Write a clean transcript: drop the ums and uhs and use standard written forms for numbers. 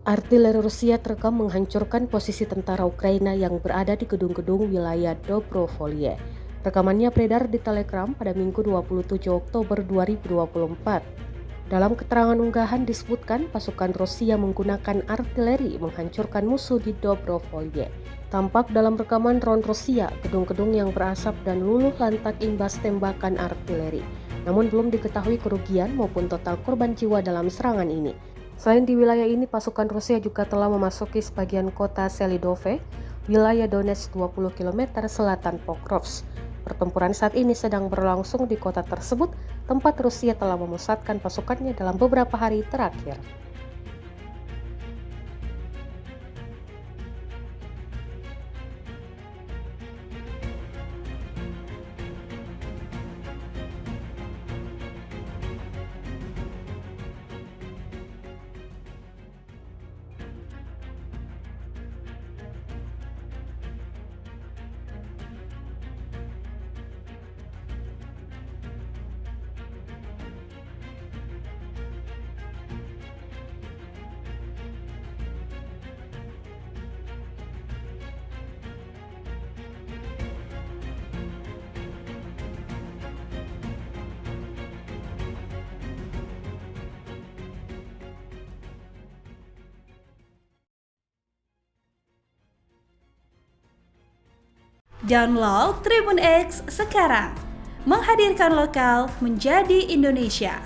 Artileri Rusia terekam menghancurkan posisi tentara Ukraina yang berada di gedung-gedung wilayah Dobrovolye. Rekamannya beredar di Telegram pada Minggu 27 Oktober 2024. Dalam keterangan unggahan disebutkan pasukan Rusia menggunakan artileri menghancurkan musuh di Dobrovolye. Tampak dalam rekaman drone Rusia, gedung-gedung yang berasap dan luluh lantak imbas tembakan artileri. Namun belum diketahui kerugian maupun total korban jiwa dalam serangan ini. Selain di wilayah ini, pasukan Rusia juga telah memasuki sebagian kota Selidove, wilayah Donetsk 20 km selatan Pokrovsk. Pertempuran saat ini sedang berlangsung di kota tersebut, tempat Rusia telah memusatkan pasukannya dalam beberapa hari terakhir. Download Tribun X sekarang, menghadirkan lokal menjadi Indonesia.